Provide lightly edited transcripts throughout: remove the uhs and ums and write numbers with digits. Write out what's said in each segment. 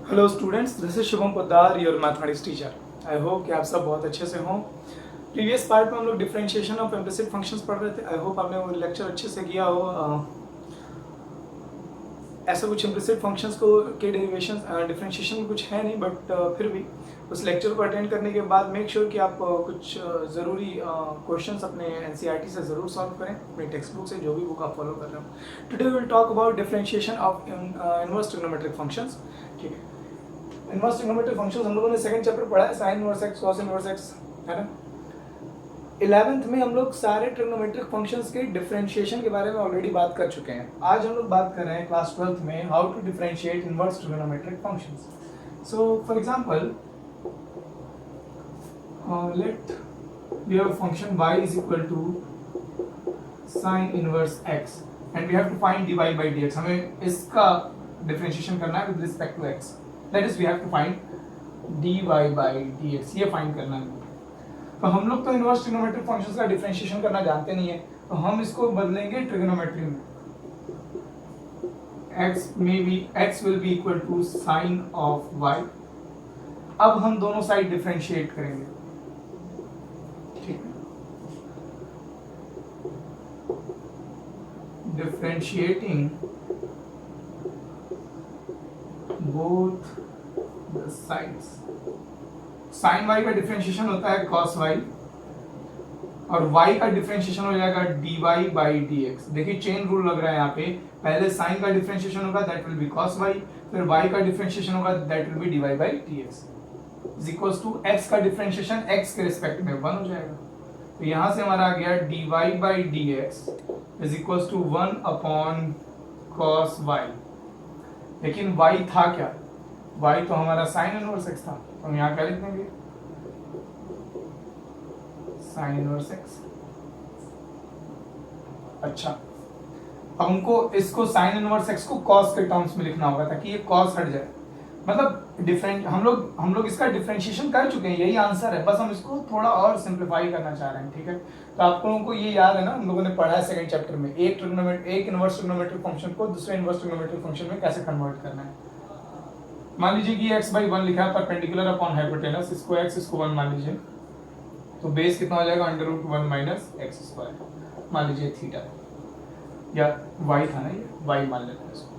Hello students, this is Shubham Poddar, your mathematics teacher. I hope कि आप सब बहुत अच्छे से हों। प्रीवियस पार्ट में हम लोग डिफरेंशिएशन ऑफ इम्प्लिसिट फंक्शंस पढ़ रहे थे। आई होप आपने वो लेक्चर अच्छे से किया हो। ऐसा कुछ इम्प्लिसिट फंक्शंस को के डेरिवेशन डिफरेंशिएशन में कुछ है नहीं, बट फिर भी उस लेक्चर को अटेंड करने के बाद मेक श्योर कि आप कुछ ज़रूरी क्वेश्चंस अपने एनसीईआरटी से ज़रूर सॉल्व करें, अपनी टेक्स्ट बुक से, जो भी बुक आप फॉलो कर रहे हो। Today will talk about differentiation of inverse trigonometric functions. ठीक है, इनवर्स ट्रिग्नोमेट्रिक फंक्शंस हम लोगों ने सेकंड चैप्टर पढ़ा है, sine inverse x, cos inverse x, है ना। 11th में हम लोग सारे ट्रिग्नोमेट्रिक फंक्शंस के डिफरेंशिएशन के बारे में ऑलरेडी बात कर चुके हैं। आज हम लोग बात कर रहे हैं क्लास 12th में how to differentiate inverse trigonometric functions. So for example, let we have a function y is equal to sin inverse x and we have to find dy by dx। हमें इसका differentiation करना है with respect to x। That is we have to find dy by dx, ये find करना है। तो हम लोग तो इनवर्स ट्रिग्नोमेट्रिक फंक्शंस का डिफरेंशिएशन करना जानते नहीं है, तो हम इसको बदलेंगे ट्रिग्नोमेट्री में। x will be equal to sin of y। अब हम दोनों साइड डिफरेंशिएट करेंगे, ठीक है। Differentiating both the sides. Sine y का डिफरेंशिएशन होता है कॉस वाई, और वाई का डिफरेंशिएशन हो जाएगा d y by d x. देखिए चेन रूल लग रहा है यहाँ पे, पहले साइन का डिफरेंशिएशन होगा that will be cos y, फिर वाई का डिफरेंशिएशन होगा that will be d y by d x is equals to x का डिफरेंशिएशन एक्स के रिस्पेक्ट में 1 हो जाएगा। तो यहाँ से हमारा आ गया d y by d x is equals to 1 upon cos y. लेकिन वाई था क्या? वाई तो हमारा साइन इनवर्स एक्स था, तो हम यहाँ क्या लिख देंगे? Sine inverse x. अच्छा, अब हमको इसको साइन इनवर्स एक्स को कॉस के टर्म्स में लिखना होगा ताकि ये कॉस हट जाए। मतलब डिफरेंट हम लोग इसका डिफरेंशिएशन कर चुके हैं, यही आंसर है, बस हम इसको थोड़ा और सिंप्लीफाई करना चाह रहे हैं, ठीक है। तो आप लोगों को ये याद है ना, हम लोगों ने पढ़ा है सेकंड चैप्टर में, एक इनवर्स ट्रिग्नोमेट्रिक फंक्शन को दूसरे इनवर्स ट्रिग्नोमेट्रिक फंक्शन में कैसे कन्वर्ट करना है। मान लीजिए कि x बाई 1 लिखा है परपेंडिकुलर अपॉन हाइपोटेनस, इसको x इसको 1 मान लीजिए, तो बेस कितना हो जाएगा? √1 माइनस एक्स स्क्वायर। मान लीजिए थीटा, या y था ना, ये y मान लेते हैं इसको।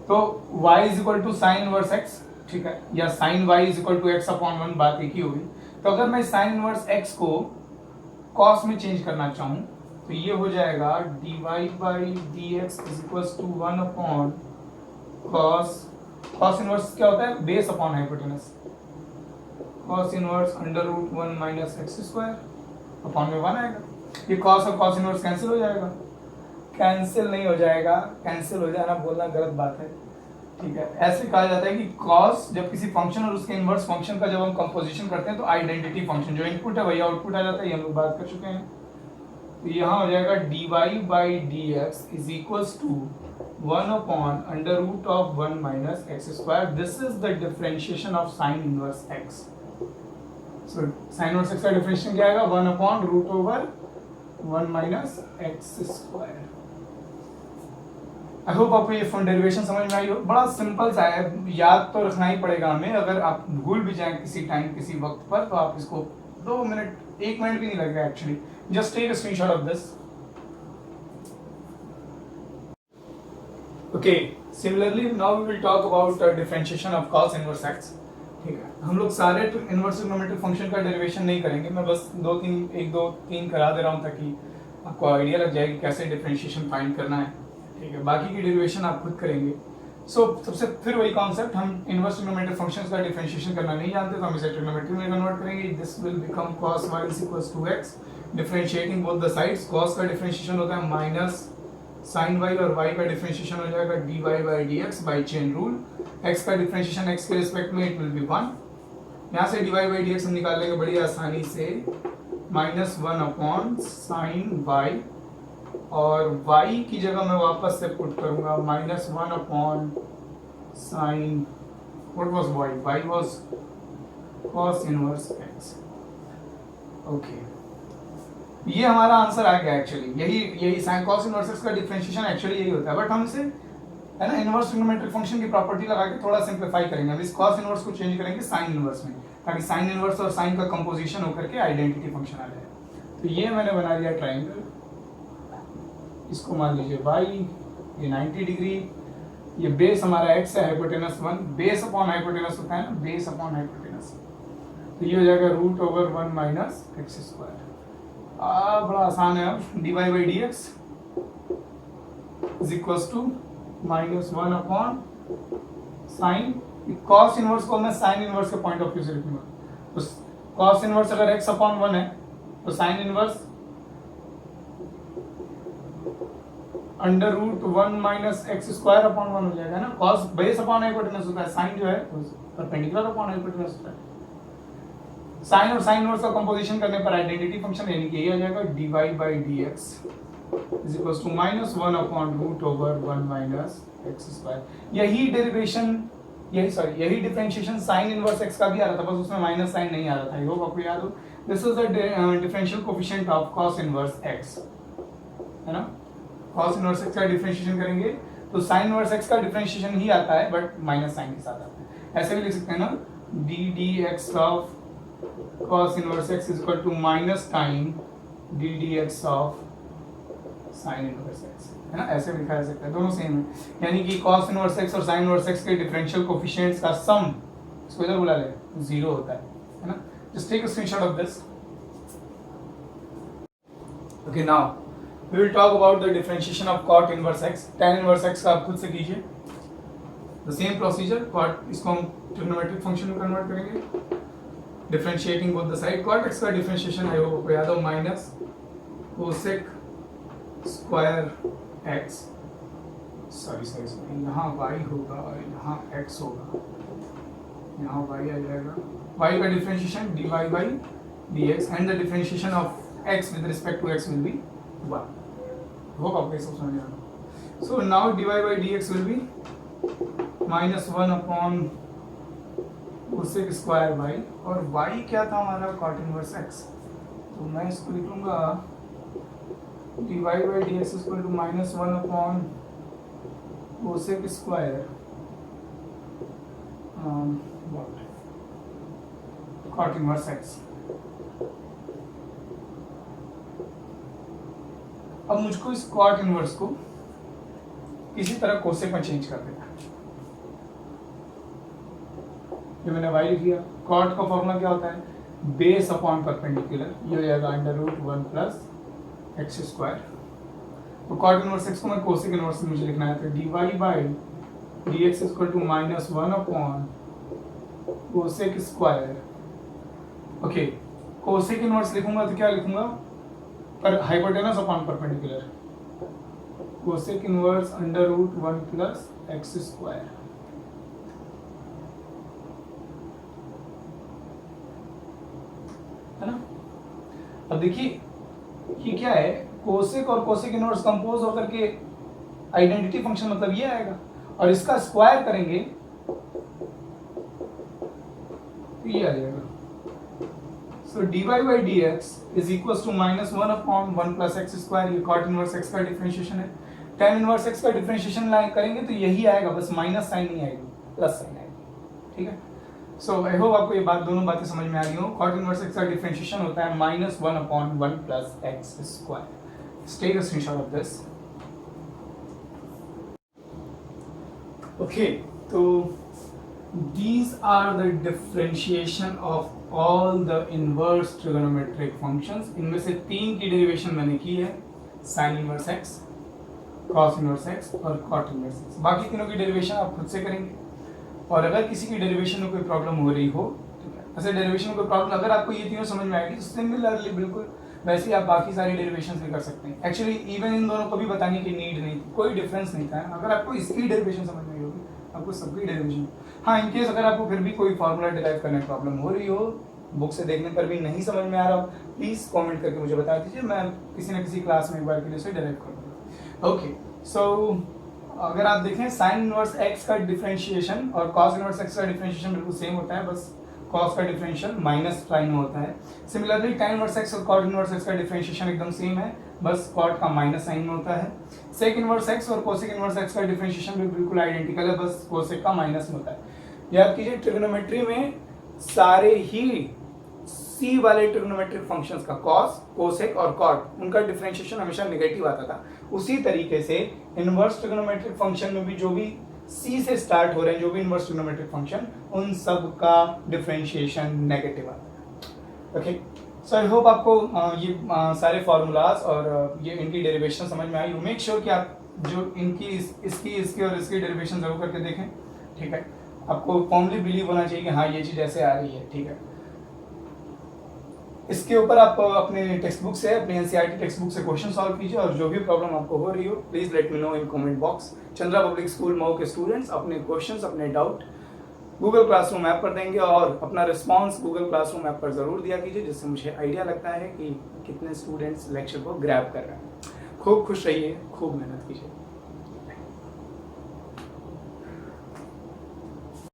तो y is equal to sine inverse x, ठीक है, या sine y is equal to x upon 1, बात एक ही होगी। तो अगर मैं साइन इनवर्स x को cos में चेंज करना चाहूँ तो ये हो जाएगा dy by dx is equal to 1 upon cos inverse क्या होता है? Base upon hypotenuse, cos inverse √1 minus x square upon में 1 आएगा। ये cos और cos इनवर्स कैंसिल हो जाएगा? कैंसिल नहीं हो जाएगा, कैंसिल हो जाना बोलना गलत बात है, ठीक है। ऐसे कहा जाता है कि cos जब किसी फंक्शन और उसके इनवर्स फंक्शन का जब हम कंपोजिशन करते हैं तो आइडेंटिटी फंक्शन, जो इनपुट है वही आउटपुट आ जाता है, ये हम लोग बात कर चुके हैं। तो यहाँ हो जाएगा dy by dx is equals to 1 upon √1 minus x square। This is the differentiation of sin inverse x। So sin inverse x का differentiation क्या आएगा? 1 upon √1 minus x square। I hope आपको ये फंड डेरिवेशन समझ में आई हो। बड़ा simple सा है, याद तो रखना ही पड़ेगा हमें। अगर आप भूल भी जाएं किसी टाइम किसी वक्त पर, तो आप इसको 2 मिनट 1 मिनट भी नहीं लगेगा actually. Just take a screenshot of this. Okay, similarly now we will talk about differentiation of cos inverse x। ठीक है, हम लोग सारे इनवर्स ट्रिग्नोमेट्रिक फंक्शन का डेरिवेशन नहीं करेंगे, मैं बस 1 2 3 करा दे रहा हूँ ताकि आपको आइडिया लग जाए कि कैसे डिफरेंशिएशन फाइंड करना है, ठीक है। बाकी की डेरिवेशन आप खुद करेंगे। सबसे फिर वही कॉन्सेप्ट, हम इनवर्स ट्रिग्नोमेट्रिक फंक्शंस का डिफरेंशिएशन करना नहीं जानते, तो हम इसे ट्रिग्नोमेट्री में कन्वर्ट करेंगे। This will become cos y is equals to x, differentiating both the sides. cos का डिफरेंशिएशन होता है माइनस साइन y, और y का डिफरेंशिएशन हो जाएगा dy by dx by chain rule. x का डिफरेंशिएशन x के रिस्पेक्ट में इट विल बी 1। यहाँ से dy बाई dx हम निकाल लेंगे बड़ी आसानी से, -1 अपॉन साइन y, और y की जगह मैं वापस से पुट करूंगा -1 upon sign, what was y was cos inverse x। Okay, ये हमारा आंसर आ गया एक्चुअली। यही साइन कॉस इनवर्स का डिफरेंशिएशन एक्चुअली यही होता है, बट हम इसे है ना, इनवर्स ट्रिग्नोमेट्रिक फंक्शन की प्रॉपर्टी लगा के थोड़ा सिंप्लीफाई करेंगे। अब इस कॉस इनवर्स को चेंज करेंगे साइन इनवर्स में, ताकि साइन इनवर्स और साइन का कंपोजिशन होकर के आइडेंटिटी फंक्शन आ जाए। तो ये मैंने बना लिया ट्राइंगल, इसको मान लीजिए y, ये 90 डिग्री, ये बेस हमारा x है, हाइपोटेनस 1, बेस अपॉन हाइपोटेनस होता है ना, बेस अपॉन हाइपोटेनस, तो ये हो जाएगा root over 1 minus x square. बड़ा आसान है। अब dy by d x is equal to -1 upon sine, cos inverse को मैं साइन इनवर्स के पॉइंट ऑफ व्यू से लिखूंगा। तो कॉस इनवर्स अगर x अपॉन 1 है तो sine inverse under root 1 minus x square upon 1 हो जाएगा ना। कॉस बेस अपॉन हाइपोटेनस होता है, साइन जो है परपेंडिकुलर अपॉन हाइपोटेनस होता है। साइन और साइन इनवर्स का कंपोजिशन करने पर आइडेंटिटी फंक्शन यानी कि ये आ जाएगा dy by d x is equal to -1 upon root over 1 minus x square. यही डेरिवेशन, यही डिफरेंशिएशन साइन इनवर्स x का भी आ रहा था, बस उसमें माइनस साइन नहीं आ रहा था। आई होप आपको याद हो। This is the differential coefficient of cos inverse x, है ना। cos इनवर्स x का डिफरेंशिएशन करेंगे तो sin इनवर्स x का डिफरेंशिएशन ही आता है, बट माइनस साइन के साथ आता है। ऐसे भी लिख सकते हैं ना, ddx of cos inverse x is equal to minus time ddx of sin inverse x, है ना। ऐसे भी लिखा जा सकता है, दोनों सेम है। यानी कि cos इनवर्स x और sin इनवर्स x के डिफरेंशियल कोएफिशिएंट्स का सम, इसको इधर बुला ले, 0 होता है ना। Just take a screenshot of this. Okay, now we will talk about the differentiation of cot inverse x, tan inverse x का आप खुद से कीजिए। the same procedure, cot इसको हम ट्रिग्नोमेट्रिक फंक्शन में कन्वर्ट करेंगे, differentiating both the side. cot x का डिफरेंशिएशन आई होप आपको याद हो, minus cosec square x, sorry यहाँ y होगा, यहाँ x होगा, यहाँ y आ जाएगा। y का differentiation dy by dx and the differentiation of x with respect to x will be 1। Hope आपको ये सब समझ आ रहा। So now dy by dx will be -1 upon cosec square y, और y क्या था हमारा, cot इनवर्स x, तो मैं इसको लिख लूंगा dy by dx is equal to -1 upon cosec square cot inverse x। अब मुझको इस cot इनवर्स को किसी तरह कोसेक में चेंज कर देना। जो मैंने y लिख दिया, cot का फॉर्मूला क्या होता है, बेस अपॉन परपेंडिकुलर, ये हो जाएगा under root 1 plus x square. तो cot इनवर्स x को मैं कोसेक इनवर्स में मुझे लिखना है, तो dy by d x equal to -1 upon cosec square. Okay, cosec inverse लिखूंगा तो क्या लिखूंगा, पर hypotenuse upon perpendicular, cosec inverse under root 1 plus x square. है ना। अब देखिए ये क्या है, कोसेक और कोसेक इनवर्स कंपोज होकर के आइडेंटिटी फंक्शन मतलब ये आएगा, और इसका स्क्वायर करेंगे तो ये आ जाएगा। So dy by dx is equals to -1 upon 1 plus x square, ये cot इनवर्स x का डिफरेंशिएशन है। tan इनवर्स x का डिफरेंशिएशन करेंगे तो यही आएगा, बस माइनस साइन नहीं आएगी, प्लस साइन आएगी। ठीक है, सो आई होप आपको ये दोनों बातें समझ में आ रही हो। cot इनवर्स x का डिफरेंशिएशन होता है -1 upon 1 plus x square। Take a screenshot of this. Okay, तो these are the differentiation of all the inverse trigonometric functions। इनमें से 3 की डेरिवेशन मैंने की है, sin inverse x, cos inverse x और cot इनवर्स x। बाकी तीनों की डेरिवेशन आप खुद से करेंगे, और अगर किसी की डेरिवेशन में कोई प्रॉब्लम हो रही हो, ठीक है, ऐसे डेरिवेशन में कोई प्रॉब्लम अगर आपको ये तीनों समझ में आएगी तो सिमिलरली बिल्कुल वैसे ही आप बाकी सारी डेरिवेशन भी कर सकते हैं। एक्चुअली इवन इन दोनों को भी बताने की नीड नहीं थी, कोई डिफरेंस नहीं था। अगर आपको इसकी डेरिवेशन समझ में आई होगी, आपको सबकी डेरिवेशन, हाँ इन केस अगर आपको फिर भी कोई फार्मूला डिराइव करने में प्रॉब्लम हो रही हो, बुक से देखने पर भी नहीं समझ में आ रहा हो, प्लीज कमेंट करके मुझे बता दीजिए, मैं किसी न किसी क्लास में एक बार के लिए उसे डिराइव कर दूंगा। ओके, सो अगर आप देखें साइन इनवर्स x का डिफरेंशिएशन और cos इनवर्स x का डिफरेंशिएशन बिल्कुल सेम होता है, बस cos का डिफरेंशियल माइनस साइन होता है। सिमिलरली tan इनवर्स x और cot इनवर्स x का डिफरेंशिएशन एकदम सेम है, बस कॉट का माइनस साइन में होता है। सेक इनवर्स एक्स और कोसेक इनवर्स एक्स का डिफरेंशिएशन भी बिल्कुल आइडेंटिकल है, बस कोसेक का माइनस में होता है। याद कीजिए ट्रिग्नोमेट्री में सारे ही सी वाले ट्रिग्नोमेट्रिक फंक्शंस का कॉस, कोसेक और कॉट उनका डिफरेंशिएशन हमेशा नेगेटिव आता था। उसी तरीके से इनवर्स ट्रिग्नोमेट्रिक फंक्शन में भी जो भी सी से स्टार्ट हो रहे हैं, जो भी इनवर्स ट्रिग्नोमेट्रिक फंक्शन, उन सब का डिफरेंशिएशन नेगेटिव आता है। ओके, सो आई होप आपको ये सारे फार्मूलाज और ये इनकी डेरिवेशन समझ में आई। मेक श्योर कि आप जो इनकी इसकी और इसकी डेरिवेशन जरूर करके देखें, ठीक है। आपको फॉर्मली बिलीव होना चाहिए कि हाँ ये चीज़ ऐसे आ रही है, ठीक है। इसके ऊपर आप अपने टेक्स्ट बुक से, अपने एनसीईआरटी टेक्स्ट बुक से क्वेश्चन सॉल्व कीजिए, और जो भी प्रॉब्लम आपको हो रही हो please let me know in comment box. Chandra public school Mau के स्टूडेंट्स अपने क्वेश्चंस, अपने डाउट गूगल क्लासरूम ऐप पर देंगे, और अपना रिस्पांस गूगल क्लासरूम ऐप पर ज़रूर दिया कीजिए, जिससे मुझे आइडिया लगता है कि कितने स्टूडेंट्स लेक्चर को ग्रैब कर रहे हैं। खूब खुश रहिए, खूब मेहनत कीजिए।